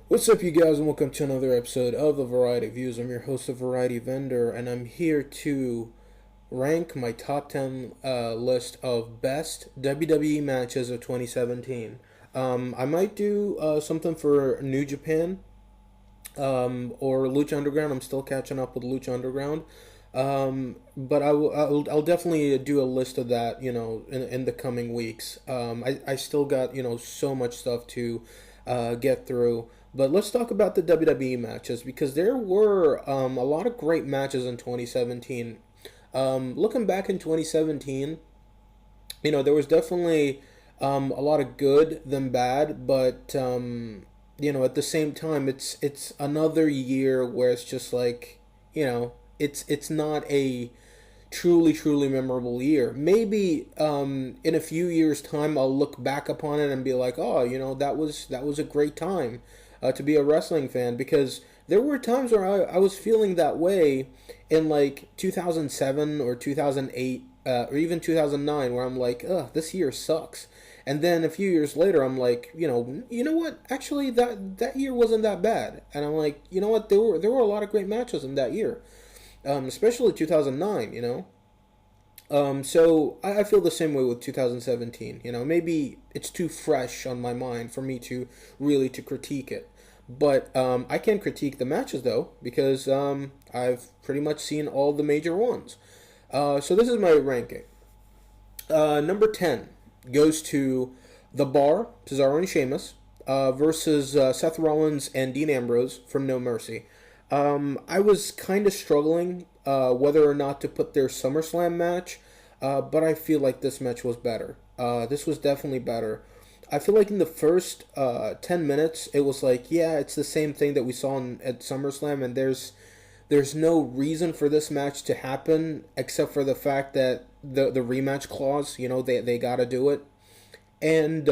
What's up, you guys, and welcome to another episode of the Variety Views. I'm your host, the Variety Vendor, and I'm here to rank my top 10 list of best WWE matches of 2017. I might do something for New Japan or Lucha Underground. I'm still catching up with Lucha Underground. But I'll definitely do a list of that, in the coming weeks. I still got, so much stuff to get through. But let's talk about the WWE matches because there were a lot of great matches in 2017. Looking back in 2017, there was definitely a lot of good than bad, but at the same time, it's another year where it's just like, it's not a truly memorable year. Maybe in a few years' time, I'll look back upon it and be like, oh, that was a great time to be a wrestling fan, because there were times where I was feeling that way in like 2007 or 2008 or even 2009, where I'm like, ugh, this year sucks. And then a few years later, I'm like, you know what? Actually, that year wasn't that bad. And I'm like, you know what? There were a lot of great matches in that year, especially 2009. So I feel the same way with 2017. Maybe it's too fresh on my mind for me to really to critique it. But I can critique the matches though, because I've pretty much seen all the major ones. So this is my ranking. Number 10 goes to The Bar, Cesaro and Sheamus, versus Seth Rollins and Dean Ambrose from No Mercy. I was kind of struggling whether or not to put their SummerSlam match, but I feel like this match was better. This was definitely better. I feel like in the first 10 minutes, it was like, yeah, it's the same thing that we saw at SummerSlam, and there's no reason for this match to happen except for the fact that the rematch clause, they got to do it. And,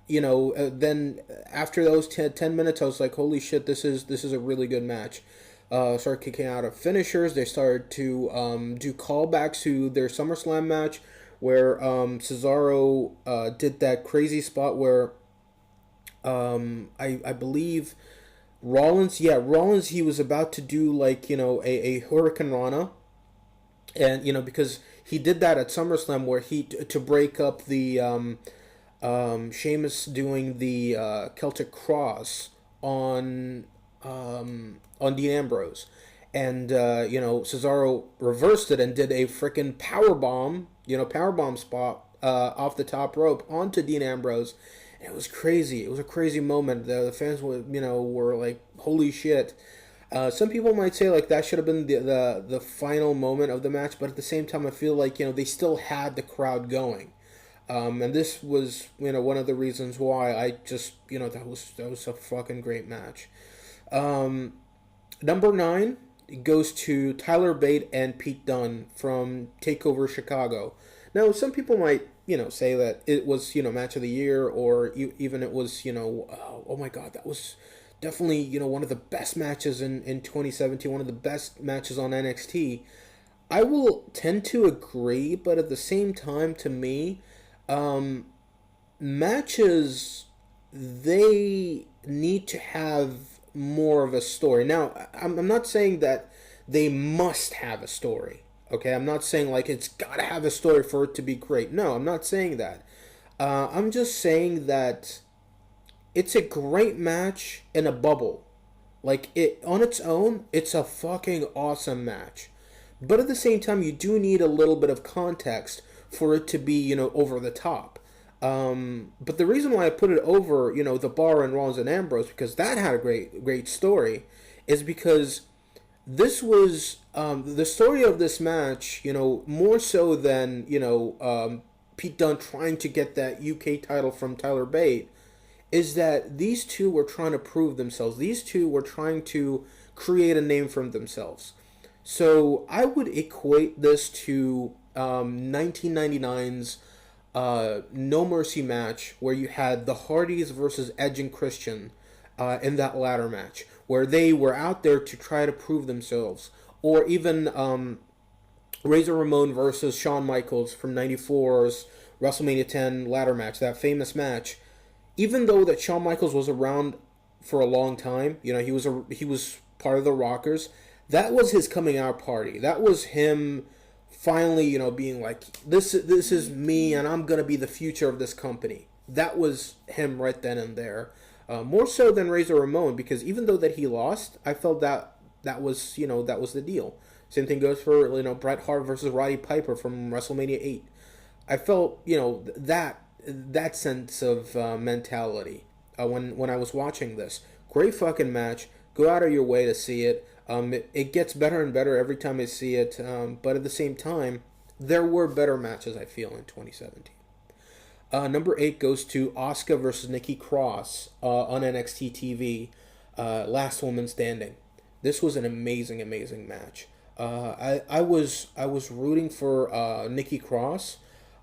then after those 10 minutes, I was like, holy shit, this is a really good match. Started kicking out of finishers. They started to do callbacks to their SummerSlam match, where Cesaro did that crazy spot where I believe Rollins, he was about to do like, a Hurricane Rana. And, because he did that at SummerSlam, where to break up the Sheamus doing the Celtic Cross on Dean Ambrose. And, Cesaro reversed it and did a freaking powerbomb spot off the top rope onto Dean Ambrose. And it was crazy. It was a crazy moment. The fans were like, holy shit. Some people might say like that should have been the final moment of the match, but at the same time, I feel like, they still had the crowd going. And this was, one of the reasons why I just, that was a fucking great match. Number 9 goes to Tyler Bate and Pete Dunne from TakeOver Chicago. Now, some people might, say that it was, match of the year, or even it was, oh my God, that was definitely, one of the best matches in 2017, one of the best matches on NXT. I will tend to agree, but at the same time, to me, matches, they need to have more of a story. Now, I'm not saying that they must have a story. Okay, I'm not saying like it's gotta have a story for it to be great. No, I'm not saying that. I'm just saying that it's a great match in a bubble. Like, it on its own, it's a fucking awesome match. But at the same time, you do need a little bit of context for it to be, over the top. But the reason why I put it over, The Bar and Rollins and Ambrose, because that had a great story, is because this was the story of this match, more so than, Pete Dunne trying to get that UK title from Tyler Bate, is that these two were trying to prove themselves. These two were trying to create a name for themselves. So I would equate this to 1999's No Mercy match, where you had the Hardys versus Edge and Christian in that ladder match, where they were out there to try to prove themselves. Or even Razor Ramon versus Shawn Michaels from '94's WrestleMania 10 ladder match, that famous match. Even though that Shawn Michaels was around for a long time. He was part of the Rockers. That was his coming out party. That was him finally, being like, this is me, and I'm gonna be the future of this company. That was him right then and there. More so than Razor Ramon, because even though that he lost, I felt that was that was the deal. Same thing goes for Bret Hart versus Roddy Piper from WrestleMania 8. I felt that sense of mentality when I was watching this. Great fucking match. Go out of your way to see it. It gets better and better every time I see it. But at the same time, there were better matches, I feel, in 2017. Number 8 goes to Asuka versus Nikki Cross on NXT TV. Last Woman Standing. This was an amazing, amazing match. I was rooting for Nikki Cross.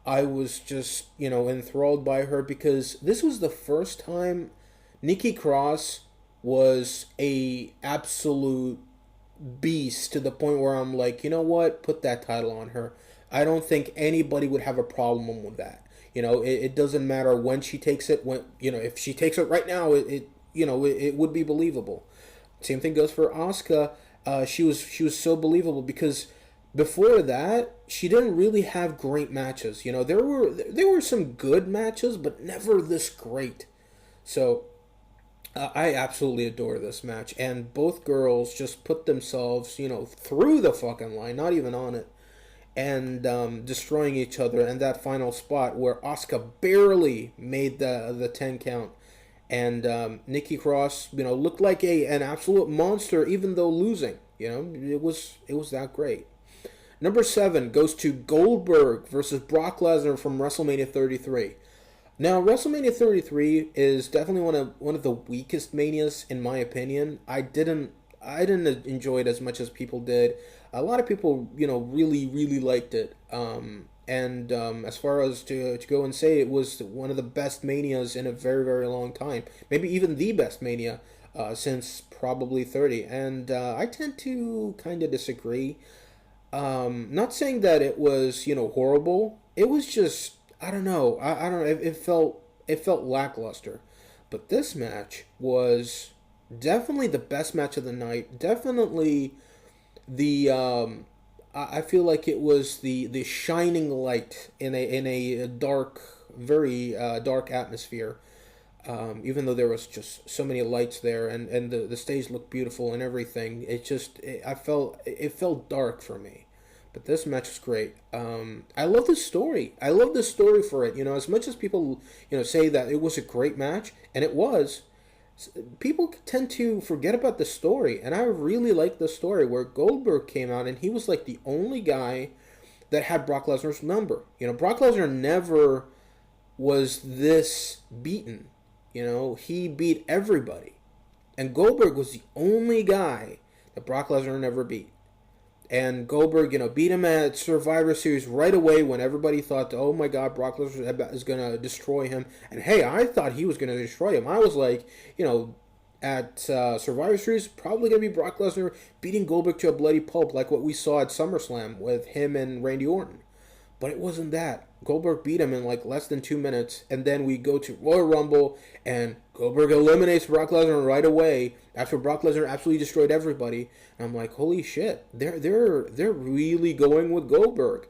I was just enthralled by her because this was the first time Nikki Cross was a absolute beast to the point where I'm like, you know what, put that title on her. I don't think anybody would have a problem with that. It doesn't matter when she takes it. When if she takes it right now, it would be believable. Same thing goes for Asuka. She was so believable because before that she didn't really have great matches. There were some good matches, but never this great. So I absolutely adore this match, and both girls just put themselves through the fucking line, not even on it, and destroying each other. And that final spot where Asuka barely made the 10 count. And Nikki Cross, looked like an absolute monster, even though losing. It was that great. Number 7 goes to Goldberg versus Brock Lesnar from WrestleMania 33. Now, WrestleMania 33 is definitely one of the weakest manias in my opinion. I didn't enjoy it as much as people did. A lot of people, really, really liked it. And as far as to go and say it was one of the best manias in a very, very long time. Maybe even the best mania since probably 30. And I tend to kind of disagree. Not saying that it was, horrible. It was just, I don't know. I don't know. It felt lackluster. But this match was definitely the best match of the night. Definitely the I feel like it was the shining light in a dark, very dark atmosphere. Even though there was just so many lights there, and the stage looked beautiful and everything, it felt dark for me. But this match was great. I love the story. I love the story for it. As much as people say that it was a great match, and it was, people tend to forget about the story, and I really like the story where Goldberg came out and he was like the only guy that had Brock Lesnar's number. Brock Lesnar never was this beaten. He beat everybody, and Goldberg was the only guy that Brock Lesnar never beat. And Goldberg, beat him at Survivor Series right away when everybody thought, oh my God, Brock Lesnar is going to destroy him. And hey, I thought he was going to destroy him. I was like, at Survivor Series, probably going to be Brock Lesnar beating Goldberg to a bloody pulp like what we saw at SummerSlam with him and Randy Orton. But it wasn't that. Goldberg beat him in like less than 2 minutes, and then we go to Royal Rumble, and Goldberg eliminates Brock Lesnar right away after Brock Lesnar absolutely destroyed everybody. And I'm like, holy shit, they're really going with Goldberg.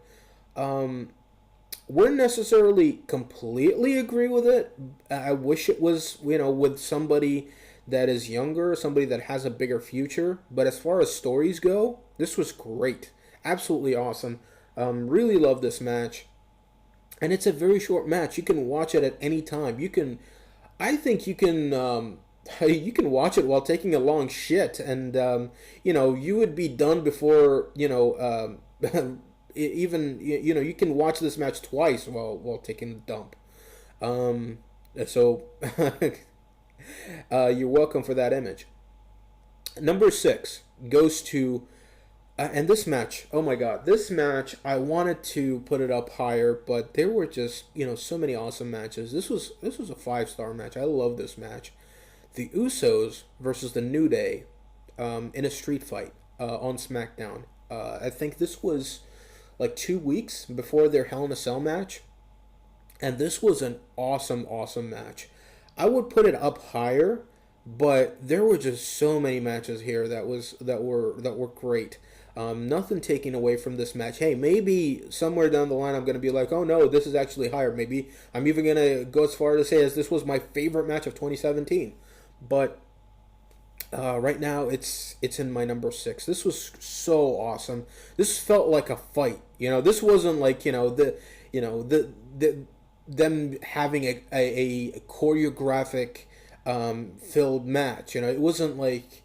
Wouldn't necessarily completely agree with it. I wish it was with somebody that is younger, somebody that has a bigger future. But as far as stories go, this was great, absolutely awesome. Really love this match. And it's a very short match. You can watch it at any time. I think you can watch it while taking a long shit, and you would be done before even you can watch this match twice while taking the dump. So you're welcome for that image. Number 6 goes to. And this match, oh my God, this match, I wanted to put it up higher, but there were just, so many awesome matches. This was a 5-star match. I love this match. The Usos versus the New Day in a street fight on SmackDown. I think this was like 2 weeks before their Hell in a Cell match. And this was an awesome, awesome match. I would put it up higher, but there were just so many matches here that were great. Nothing taking away from this match. Hey, maybe somewhere down the line I'm going to be like, oh no, this is actually higher. Maybe I'm even going to go as far to say as this was my favorite match of 2017. But right now it's in my number 6. This was so awesome. This felt like a fight. This wasn't like the them having a choreographic filled match. It wasn't like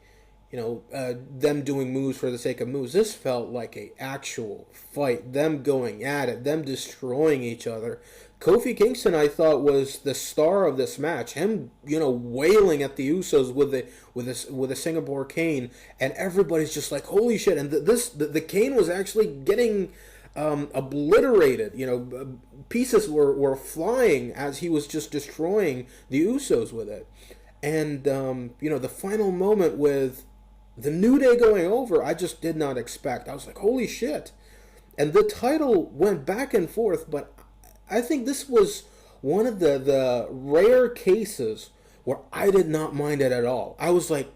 them doing moves for the sake of moves. This felt like a actual fight. Them going at it. Them destroying each other. Kofi Kingston, I thought, was the star of this match. Him, wailing at the Usos with a Singapore cane, and everybody's just like, holy shit! And the cane was actually getting obliterated. Pieces were flying as he was just destroying the Usos with it. And the final moment with the New Day going over, I just did not expect. I was like, holy shit! And the title went back and forth, but I think this was one of the rare cases where I did not mind it at all. I was like,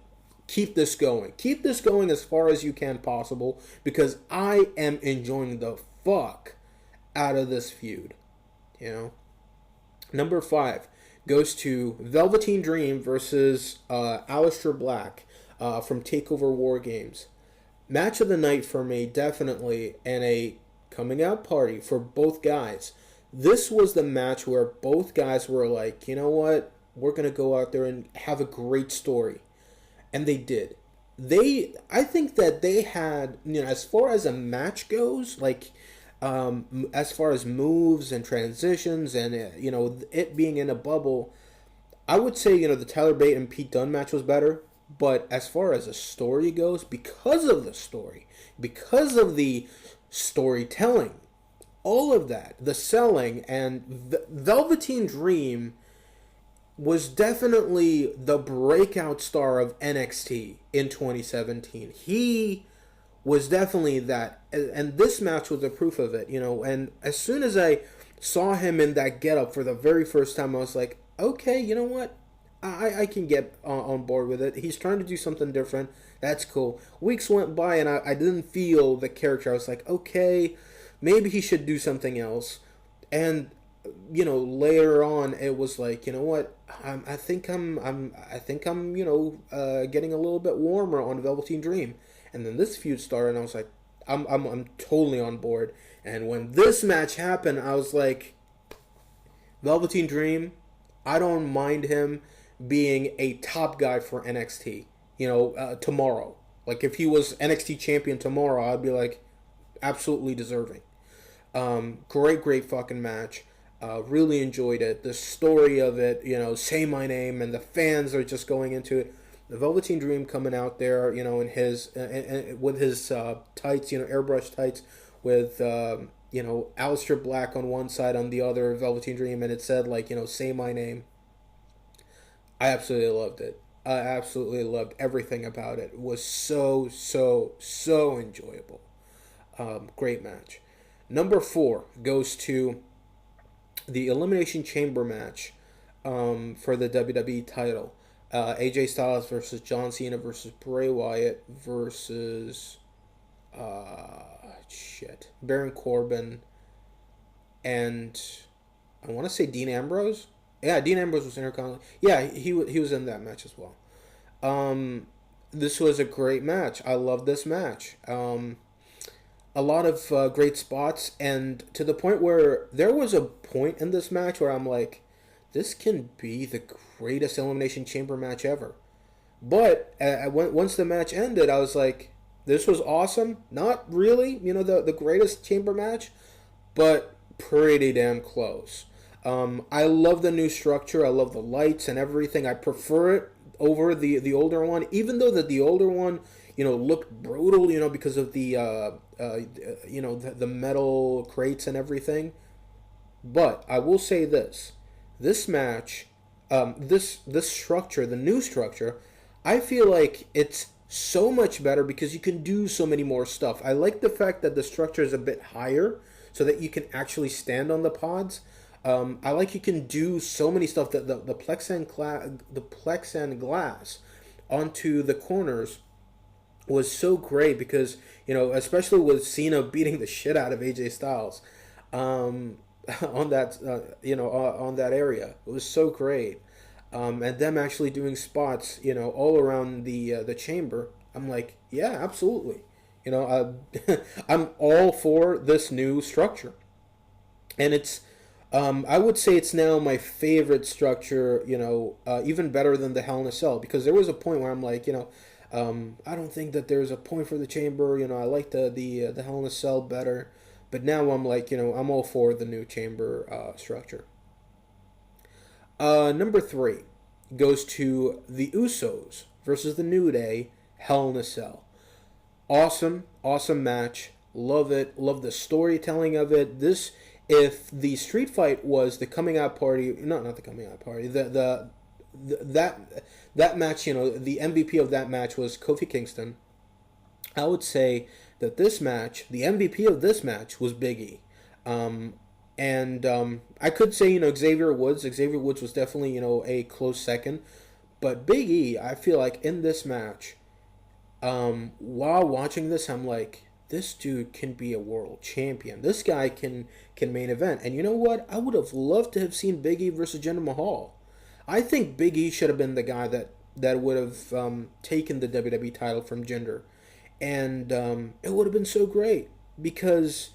keep this going. Keep this going as far as you can possible, because I am enjoying the fuck out of this feud. Number 5 goes to Velveteen Dream versus Aleister Black from TakeOver War Games. Match of the night for me, definitely, and a coming out party for both guys. This was the match where both guys were like, you know what? We're going to go out there and have a great story. And they did. I think that they had, as far as a match goes, like, as far as moves and transitions and, it being in a bubble, I would say, the Tyler Bate and Pete Dunne match was better. But as far as a story goes, because of the story, because of the storytelling, all of that, the selling, and Velveteen Dream was definitely the breakout star of NXT in 2017. He was definitely that, and this match was the proof of it, and as soon as I saw him in that getup for the very first time, I was like, okay, you know what? I can get on board with it. He's trying to do something different. That's cool. Weeks went by and I didn't feel the character. I was like, okay, maybe he should do something else. And later on it was like, you know what? I think I'm getting a little bit warmer on Velveteen Dream. And then this feud started, and I was like, I'm totally on board. And when this match happened, I was like, Velveteen Dream, I don't mind him being a top guy for NXT, tomorrow. Like, if he was NXT champion tomorrow, I'd be like, absolutely deserving. Great fucking match. Really enjoyed it. The story of it, say my name, and the fans are just going into it. The Velveteen Dream coming out there, in his, with his tights, airbrush tights, with, Aleister Black on one side, on the other, Velveteen Dream, and it said, like, say my name. I absolutely loved it. I absolutely loved everything about it. It was so enjoyable. Great match. Number 4 goes to the Elimination Chamber match for the WWE title. AJ Styles versus John Cena versus Bray Wyatt versus Baron Corbin and I want to say Dean Ambrose. Yeah, Dean Ambrose was Intercontinental. Yeah, he was in that match as well. This was a great match. I love this match. A lot of great spots, and to the point where there was a point in this match where I'm like, this can be the greatest Elimination Chamber match ever. But once the match ended, I was like, this was awesome. Not really, the greatest chamber match, but pretty damn close. I love the new structure. I love the lights and everything. I prefer it over the older one, even though the older one, looked brutal, because of the the metal crates and everything. But I will say this match, this structure, the new structure, I feel like it's so much better because you can do so many more stuff. I like the fact that the structure is a bit higher so that you can actually stand on the pods. I like you can do so many stuff that the plexan glass onto the corners was so great because especially with Cena beating the shit out of AJ Styles, um, on that on that area, it was so great, and them actually doing spots all around the chamber. I'm like, yeah, absolutely, I'm all for this new structure, and it's I would say it's now my favorite structure, even better than the Hell in a Cell, because there was a point where I'm like, I don't think that there's a point for the chamber. I like the Hell in a Cell better, but now I'm like, I'm all for the new chamber structure. Number three goes to the Usos versus the New Day, Hell in a Cell. Awesome, awesome match. Love it. Love the storytelling of it. This, if the street fight was the coming out party, not the coming out party, that match, the MVP of that match was Kofi Kingston. I would say that this match, the MVP of this match was Big E. And I could say, Xavier Woods. Xavier Woods was definitely, a close second. But Big E, I feel like in this match, while watching this, I'm like, this dude can be a world champion. This guy can main event. And you know what? I would have loved to have seen Big E versus Jinder Mahal. I think Big E should have been the guy that would have taken the WWE title from Jinder. And it would have been so great because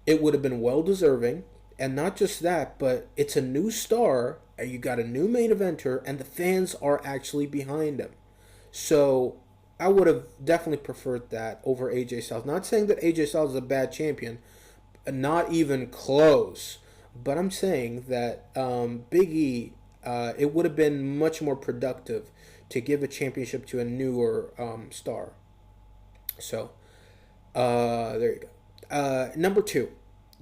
it would have been well deserving. And not just that, but it's a new star, and you got a new main eventer, and the fans are actually behind him. So I would have definitely preferred that over AJ Styles. Not saying that AJ Styles is a bad champion, not even close. But I'm saying that Big E, it would have been much more productive to give a championship to a newer star. So there you go. Number two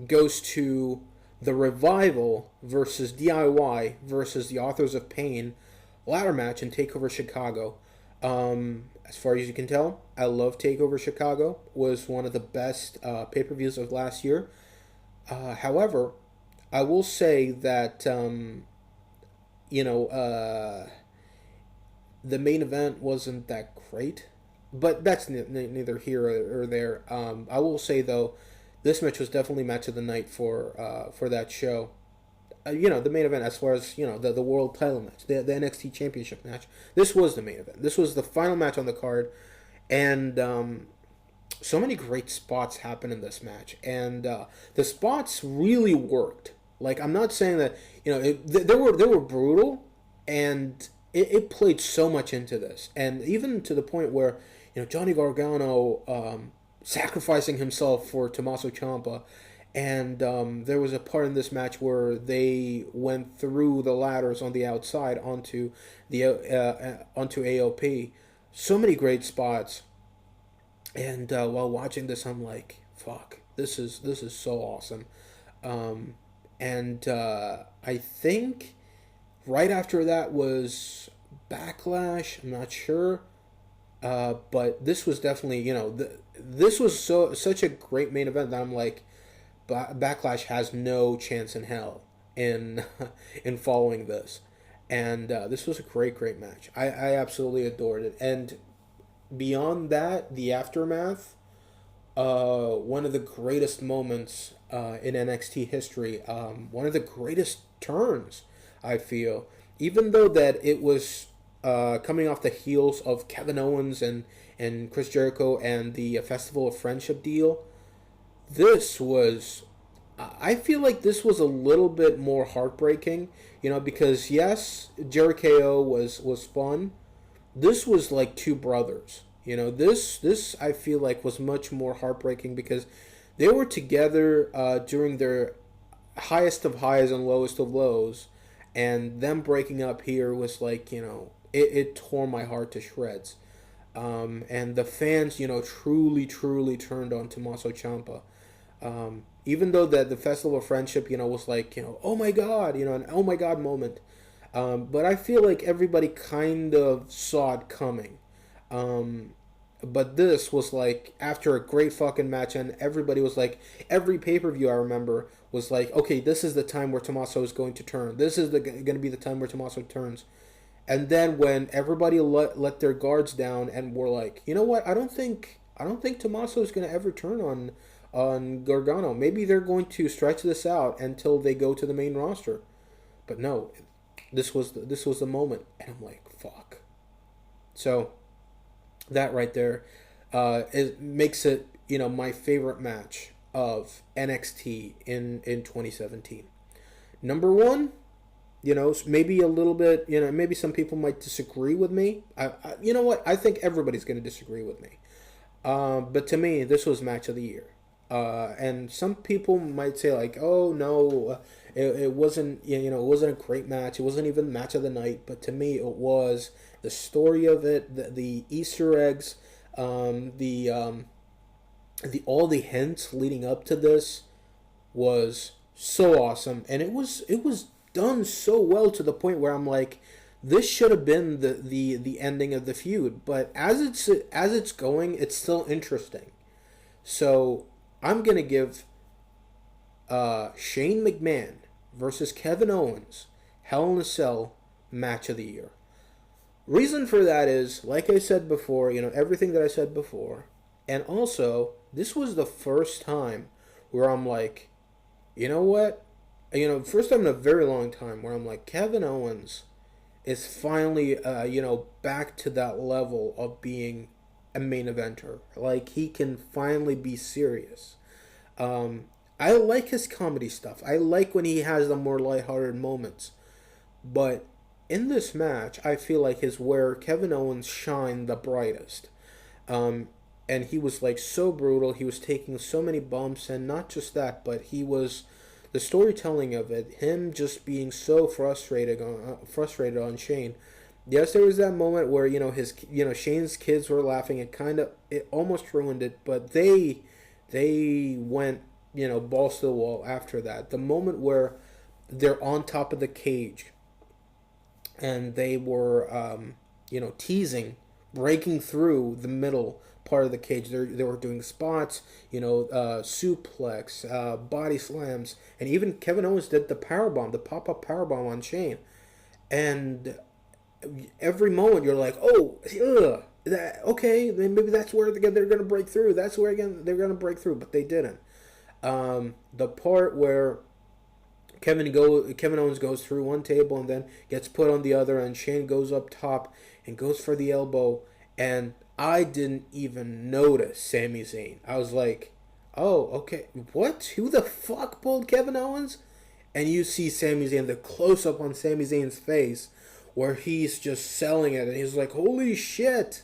goes to the Revival versus DIY versus the Authors of Pain ladder match in TakeOver Chicago. As far as you can tell, I love TakeOver Chicago. Was one of the best pay-per-views of last year. However, I will say that the main event wasn't that great, but that's neither here or there. I will say though, this match was definitely match of the night for that show. The main event, as far as the world title match, the NXT Championship match. This was the main event. This was the final match on the card, and so many great spots happened in this match, and the spots really worked. Like, I'm not saying that they were brutal, and it played so much into this, and even to the point where Johnny Gargano sacrificing himself for Tommaso Ciampa. And there was a part in this match where they went through the ladders on the outside onto AOP. So many great spots. And while watching this, I'm like, "Fuck, this is so awesome." And I think right after that was Backlash. I'm not sure, but this was definitely this was such a great main event that I'm like, Backlash has no chance in hell in in following this, and this was a great match. I absolutely adored it, and beyond that, the aftermath, one of the greatest moments in NXT history, one of the greatest turns, I feel, even though that it was coming off the heels of Kevin Owens and Chris Jericho and the Festival of Friendship deal. This was, I feel like this was a little bit more heartbreaking, because yes, Jericho was fun. This was like two brothers, this I feel like was much more heartbreaking because they were together during their highest of highs and lowest of lows, and them breaking up here was like, it tore my heart to shreds. And the fans, truly turned on Tommaso Ciampa. Even though the Festival of Friendship, was like, oh my God, an oh my God moment. But I feel like everybody kind of saw it coming. But this was like after a great fucking match, and everybody was like, every pay per view I remember was like, okay, this is the time where Tommaso is going to turn. This is going to be the time where Tommaso turns. And then when everybody let their guards down and were like, you know what, I don't think Tommaso is going to ever turn on Gargano. Maybe they're going to stretch this out until they go to the main roster. But no, this was the moment, and I'm like, fuck. So that right there, it makes it my favorite match of NXT in 2017. Number one, maybe a little bit, maybe some people might disagree with me. You know what? I think everybody's going to disagree with me. But to me, this was match of the year. And some people might say like, oh no, it wasn't, it wasn't a great match. It wasn't even match of the night. But to me, it was the story of it, the Easter eggs, the all the hints leading up to this was so awesome, and it was done so well to the point where I'm like, this should have been the ending of the feud. But as it's going, it's still interesting. So I'm gonna give Shane McMahon versus Kevin Owens Hell in a Cell match of the year. Reason for that is, like I said before, everything that I said before, and also this was the first time where I'm like, you know what, first time in a very long time where I'm like, Kevin Owens is finally, back to that level of being a main eventer. Like, he can finally be serious. I like his comedy stuff. I like when he has the more lighthearted moments. But in this match, I feel like is where Kevin Owens shined the brightest. And he was like so brutal. He was taking so many bumps, and not just that, but he was the storytelling of it. Him just being so frustrated on Shane. Yes, there was that moment where Shane's kids were laughing. It almost ruined it, but they went balls to the wall after that. The moment where they're on top of the cage and they were teasing, breaking through the middle part of the cage. They were doing spots, suplex, body slams, and even Kevin Owens did the powerbomb, the pop-up powerbomb on Shane. And every moment you're like, oh, okay, then maybe that's where they're going to break through. That's where again they're going to break through, but they didn't. The part where Kevin Owens goes through one table and then gets put on the other, and Shane goes up top and goes for the elbow, and I didn't even notice Sami Zayn. I was like, oh, okay, what? Who the fuck pulled Kevin Owens? And you see Sami Zayn, the close-up on Sami Zayn's face, where he's just selling it, and he's like, holy shit.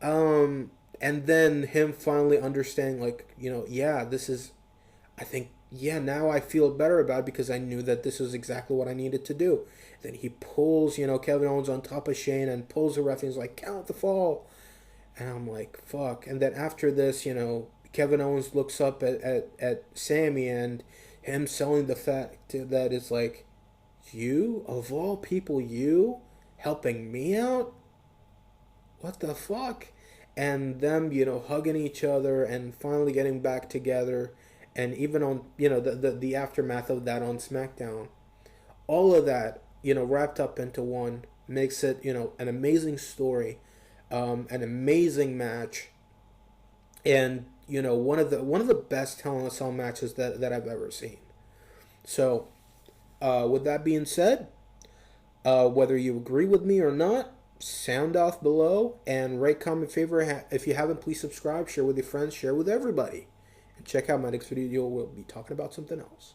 And then him finally understanding, like, this is, I think, now I feel better about it because I knew that this is exactly what I needed to do. Then he pulls, Kevin Owens on top of Shane and pulls the ref, and he's like, count the fall. And I'm like, fuck. And then after this, Kevin Owens looks up at Sami, and him selling the fact that it's like, you, of all people, you helping me out? What the fuck? And them, hugging each other and finally getting back together. And even on, the aftermath of that on SmackDown. All of that, wrapped up into one makes it, an amazing story, an amazing match, and, one of the best Hell in a Cell matches that I've ever seen. So, with that being said, whether you agree with me or not, sound off below and rate, comment, favor. If you haven't, please subscribe, share with your friends, share with everybody. And check out my next video. We'll be talking about something else.